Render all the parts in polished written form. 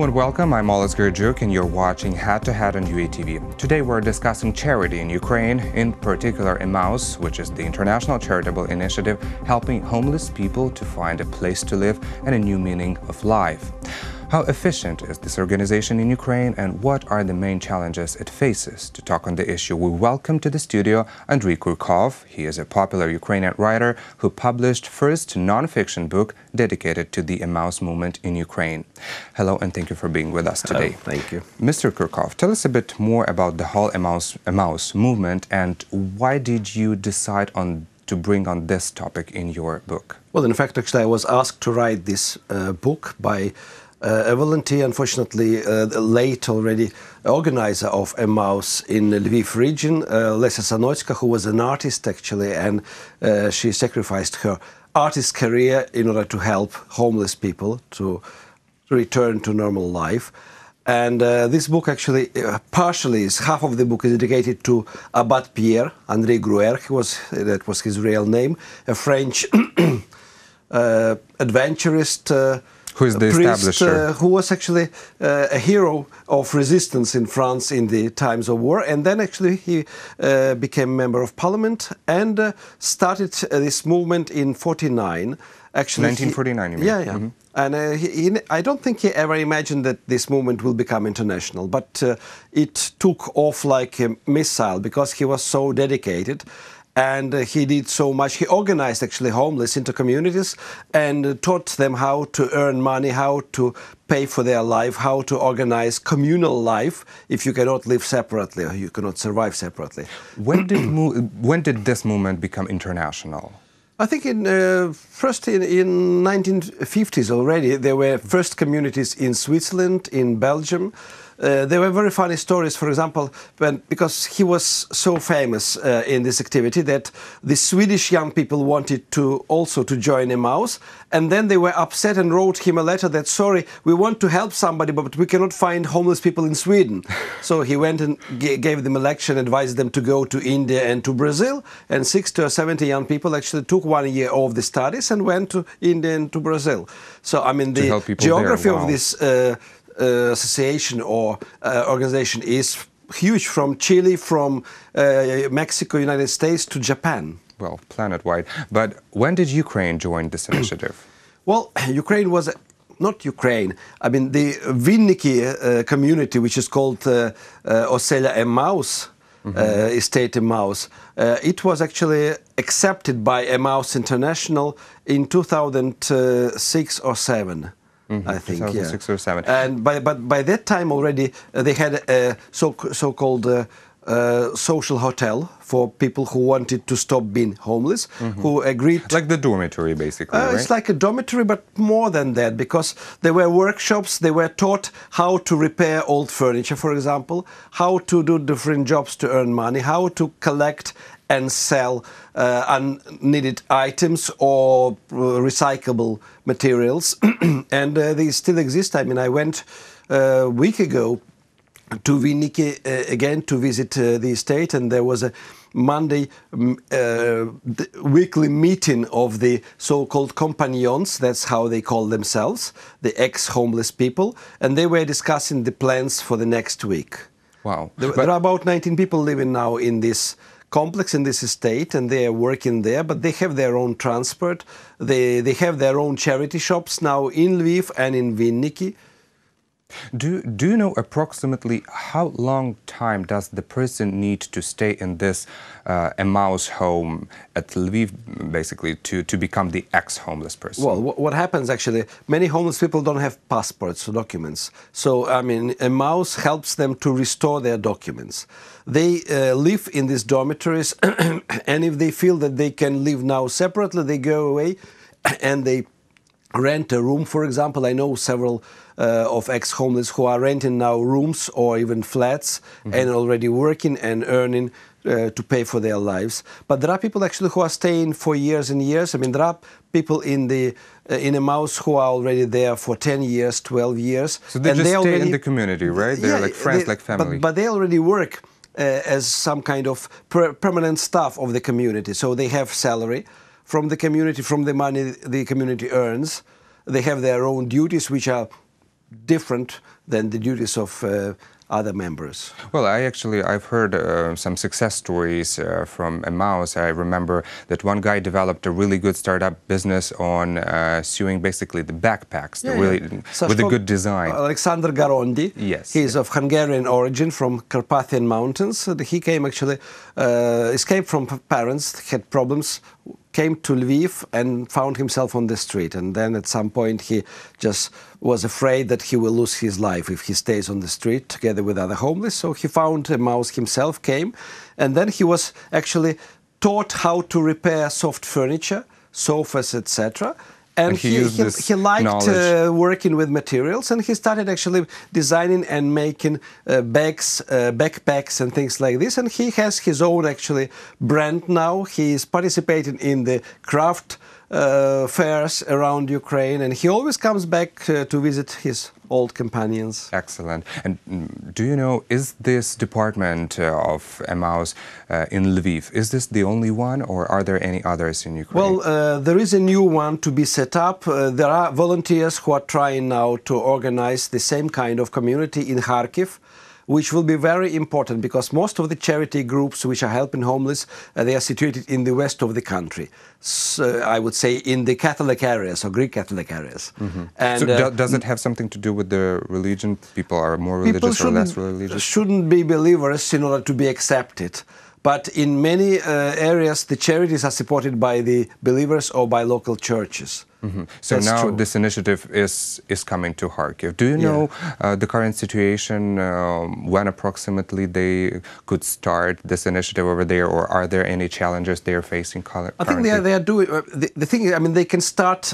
Hello and welcome, I'm Andriy Kurkov and you're watching Head to Head on UATV. Today we're discussing charity in Ukraine, in particular EMMAUS, which is the international charitable initiative helping homeless people to find a place to live and a new meaning of life. How efficient is this organization in Ukraine and what are the main challenges it faces? To talk on the issue, we welcome to the studio Andriy Kurkov. He is a popular Ukrainian writer who published first non-fiction book dedicated to the EMMAUS movement in Ukraine. Hello and thank you for being with us today. Hello, thank you. Mr. Kurkov, tell us a bit more about the whole EMMAUS movement and why did you decide to bring on this topic in your book? Well, in fact, actually, I was asked to write this book by a volunteer, unfortunately late already, organizer of EMMAUS in the Lviv region, Lesia Sanotska, who was an artist actually, and she sacrificed her artist career in order to help homeless people to return to normal life. And this book actually, partially, half of the book is dedicated to Abbat Pierre, Andriy Kurkov, that was his real name, a French adventurist, who is the establisher? Who was actually a hero of resistance in France in the times of war. And then actually he became a member of parliament and started this movement in 1949. Actually, 1949, you mean? Yeah, yeah. And I don't think he ever imagined that this movement will become international, but it took off like a missile because he was so dedicated. And he did so much. He organized actually homeless into communities and taught them how to earn money, how to pay for their life, how to organize communal life if you cannot live separately or you cannot survive separately. When did this movement become international? I think first in 1950s already, there were first communities in Switzerland, in Belgium. There were very funny stories, for example, because he was so famous in this activity that the Swedish young people wanted to also to join EMMAUS, and then they were upset and wrote him a letter that, sorry, we want to help somebody, but we cannot find homeless people in Sweden. So he went and gave them a lecture and advised them to go to India and to Brazil, and 60 or 70 young people actually took 1 year off the studies and went to India and to Brazil. So, I mean, the geography of this association or organization is huge, from Chile, from Mexico, United States to Japan. Well, planet-wide. But when did Ukraine join this initiative? Well, Ukraine was not Ukraine. I mean, the Vinniki community, which is called Oselia EMMAUS, Estate EMMAUS, it was actually accepted by EMMAUS International in 2006 or 7. I think, 2006 or 7. And by that time already they had a so-called social hotel for people who wanted to stop being homeless, who agreed. Like the dormitory, basically, right? It's like a dormitory, but more than that, because there were workshops, they were taught how to repair old furniture, for example, how to do different jobs to earn money, how to collect and sell unneeded items or recyclable materials. And they still exist. I mean, I went a week ago to Vinniki again to visit the estate, and there was a Monday weekly meeting of the so-called compagnons, that's how they call themselves, the ex-homeless people, and they were discussing the plans for the next week. Wow. There are about 19 people living now in this complex, in this estate, and they are working there, but they have their own transport. They have their own charity shops now in Lviv and in Vinniki. Do you know approximately how long time does the person need to stay in this EMMAUS home at Lviv, basically, to become the ex-homeless person? Well, what happens actually, many homeless people don't have passports or documents. So, I mean, EMMAUS helps them to restore their documents. They live in these dormitories, and if they feel that they can live now separately, they go away and they rent a room, for example. I know several of ex-homeless who are renting now rooms or even flats and already working and earning to pay for their lives. But there are people actually who are staying for years and years. I mean, there are people in EMMAUS who are already there for 10 years, 12 years. So they just stay in the community, right? They're like friends, like family. But they already work as some kind of permanent staff of the community. So they have salary from the community, from the money the community earns. They have their own duties, which are different than the duties of other members. Well, I've heard some success stories from EMMAUS. I remember that one guy developed a really good startup business on sewing basically the backpacks, with a good design. Alexander Garondi. Yes. He's of Hungarian origin from Carpathian Mountains. He came actually, escaped from parents, had problems, came to Lviv and found himself on the street. And then at some point he just was afraid that he will lose his life if he stays on the street together with other homeless. So he found EMMAUS himself, came, and then he was actually taught how to repair soft furniture, sofas, etc. And he liked working with materials, and he started actually designing and making bags, backpacks and things like this. And he has his own actually brand now. He is participating in the craft fairs around Ukraine, and he always comes back to visit his old companions. Excellent. And do you know, is this department of EMMAUS in Lviv, is this the only one, or are there any others in Ukraine? Well, there is a new one to be set up. There are volunteers who are trying now to organize the same kind of community in Kharkiv, which will be very important because most of the charity groups which are helping homeless, they are situated in the west of the country. So, I would say in the Catholic areas or Greek Catholic areas. Mm-hmm. And, so does it have something to do with the religion? People are more religious or less religious? Shouldn't be believers in order to be accepted. But in many areas, the charities are supported by the believers or by local churches. Mm-hmm. So that's now true. This initiative is coming to Kharkiv. Do you know the current situation, when approximately they could start this initiative over there, or are there any challenges they are facing currently? I think they are doing, the thing is, I mean, they can start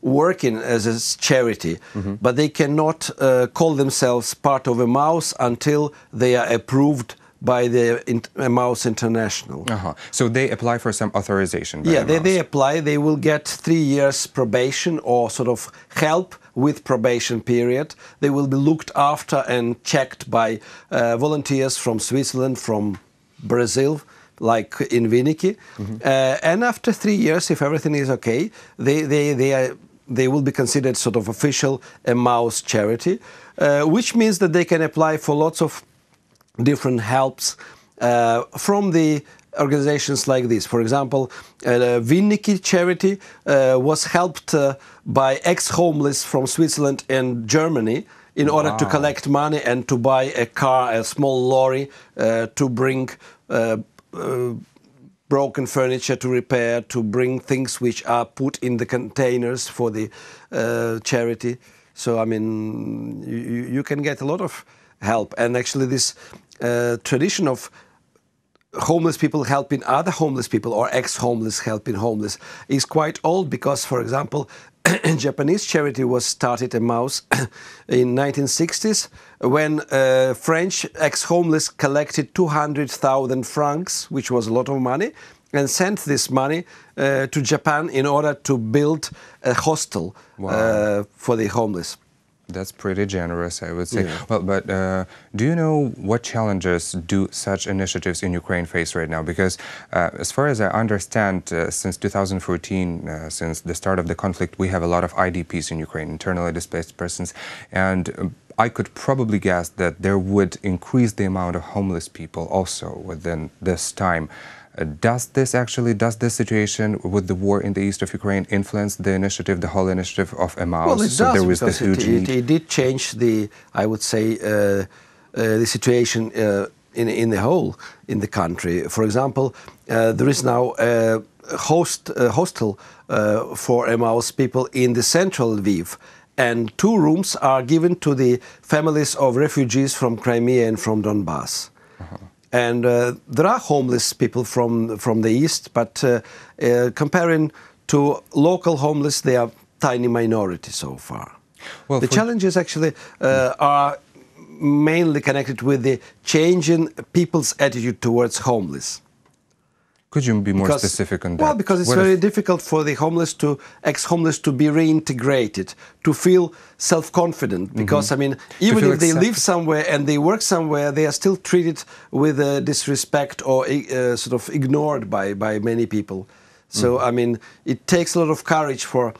working as a charity, but they cannot call themselves part of EMMAUS until they are approved by the EMMAUS International. So they apply for some authorization? Yeah, they apply. They will get 3 years probation or sort of help with probation period. They will be looked after and checked by volunteers from Switzerland, from Brazil, like in Vinnytsia. And after 3 years, if everything is okay, they will be considered sort of official EMMAUS charity, which means that they can apply for lots of different helps from the organizations like this. For example, Vinnytsia charity was helped by ex-homeless from Switzerland and Germany in order to collect money and to buy a car, a small lorry, to bring broken furniture to repair, to bring things which are put in the containers for the charity. So, I mean, you can get a lot of help. And actually this tradition of homeless people helping other homeless people or ex-homeless helping homeless is quite old because, for example, a Japanese charity was started, EMMAUS, in 1960s when French ex-homeless collected 200,000 francs, which was a lot of money, and sent this money to Japan in order to build a hostel for the homeless. That's pretty generous, I would say. Yeah. Well, but do you know what challenges do such initiatives in Ukraine face right now? Because as far as I understand, since 2014, since the start of the conflict, we have a lot of IDPs in Ukraine, internally displaced persons, and I could probably guess that there would increase the amount of homeless people also within this time. Does this situation with the war in the east of Ukraine influence the initiative, the whole initiative of EMMAUS? Well, it does, because it did change the, I would say, the situation in the whole in the country. For example, there is now a hostel for EMMAUS people in the central Lviv, and 2 rooms are given to the families of refugees from Crimea and from Donbass. And there are homeless people from the east, but comparing to local homeless, they are tiny minority so far. Well, the challenges actually are mainly connected with the change in people's attitude towards homeless. Could you be more specific on that? Well, because it's very difficult for the ex-homeless to be reintegrated, to feel self-confident. Because, I mean, even if they live somewhere and they work somewhere, they are still treated with disrespect or sort of ignored by many people. So, I mean, it takes a lot of courage for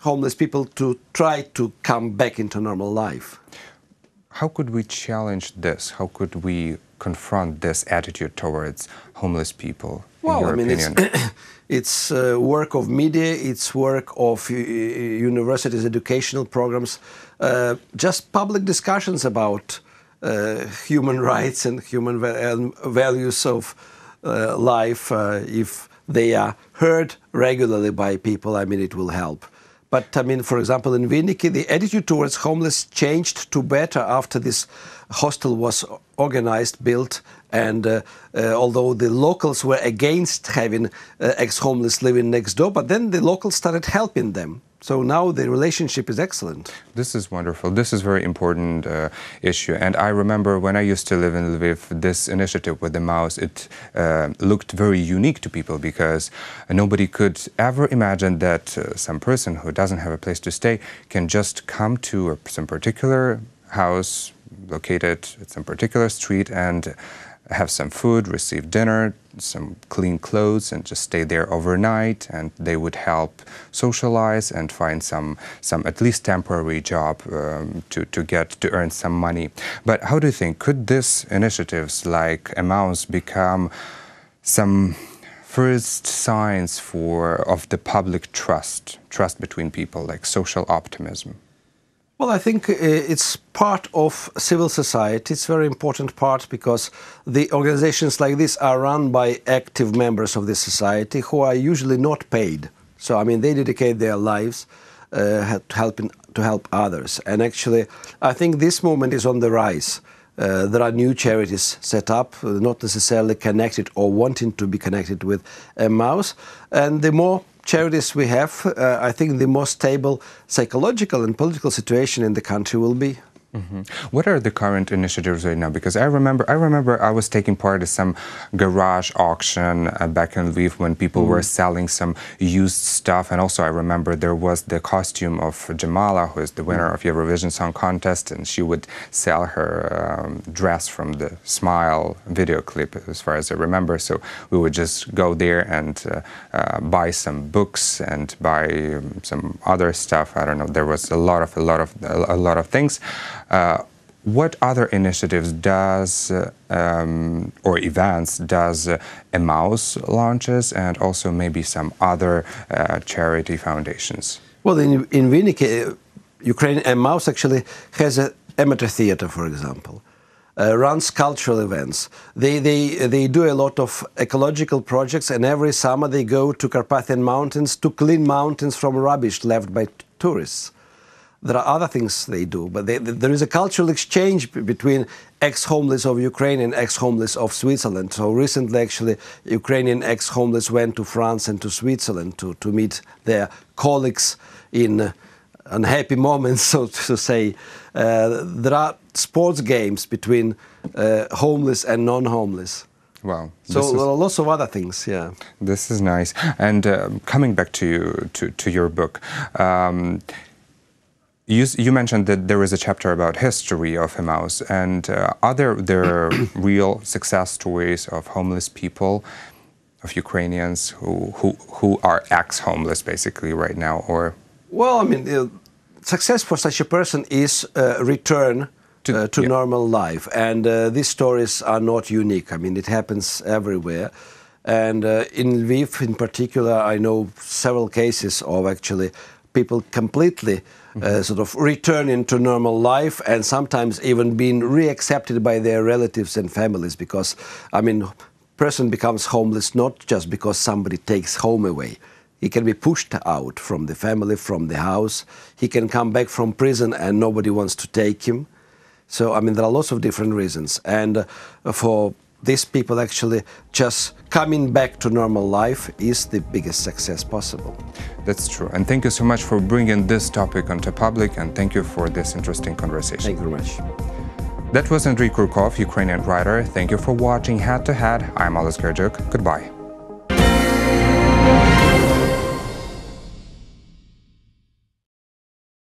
homeless people to try to come back into normal life. How could we challenge this? How could we confront this attitude towards homeless people, in your opinion? It's work of media, it's work of universities, educational programs, just public discussions about human rights and human values of life. If they are heard regularly by people, I mean, it will help. But I mean, for example, in Vinnytsia, the attitude towards homeless changed to better after this hostel was organized, built, and although the locals were against having ex-homeless living next door, but then the locals started helping them. So now the relationship is excellent. This is wonderful. This is a very important issue. And I remember when I used to live in Lviv, this initiative with EMMAUS, it looked very unique to people because nobody could ever imagine that some person who doesn't have a place to stay can just come to some particular house located at some particular street and have some food, receive dinner, some clean clothes, and just stay there overnight, and they would help socialize and find some at least temporary job to earn some money. But how do you think, could these initiatives like EMMAUS become some first signs of the public trust between people, like social optimism? Well, I think it's part of civil society. It's a very important part because the organizations like this are run by active members of the society who are usually not paid. So, I mean, they dedicate their lives to help others. And actually, I think this movement is on the rise. There are new charities set up, not necessarily connected or wanting to be connected with EMMAUS. And the more charities we have, I think the more stable psychological and political situation in the country will be. Mm-hmm. What are the current initiatives right now? Because I remember I was taking part in some garage auction back in Lviv when people were selling some used stuff, and also I remember there was the costume of Jamala, who is the winner of Eurovision Song Contest, and she would sell her dress from the Smile video clip, as far as I remember. So we would just go there and buy some books and buy some other stuff. I don't know. There was a lot of things. What other initiatives does or events does EMMAUS launches, and also maybe some other charity foundations? Well, in Vinnytsia, Ukrainian EMMAUS actually has an amateur theater, for example, runs cultural events. They do a lot of ecological projects, and every summer they go to Carpathian Mountains to clean mountains from rubbish left by tourists. There are other things they do, but there is a cultural exchange between ex-homeless of Ukraine and ex-homeless of Switzerland. So recently, actually, Ukrainian ex-homeless went to France and to Switzerland to meet their colleagues in unhappy moments, so to say. There are sports games between homeless and non-homeless. Wow. So there are lots of other things, yeah. This is nice. And coming back to your book, you mentioned that there is a chapter about history of EMMAUS, and are there real success stories of homeless people, of Ukrainians who are ex-homeless basically right now, or? Well, I mean, success for such a person is return to normal life, and these stories are not unique. I mean, it happens everywhere. And in Lviv in particular, I know several cases of actually people completely sort of returning to normal life, and sometimes even being reaccepted by their relatives and families, because, I mean, person becomes homeless not just because somebody takes home away. He can be pushed out from the family, from the house. He can come back from prison and nobody wants to take him. So, I mean, there are lots of different reasons. And for these people, actually, just coming back to normal life is the biggest success possible. That's true. And thank you so much for bringing this topic onto public, and thank you for this interesting conversation. Thank you very much. That was Andriy Kurkov, Ukrainian writer. Thank you for watching Head to Head. I'm Andriy Kurkov. Goodbye.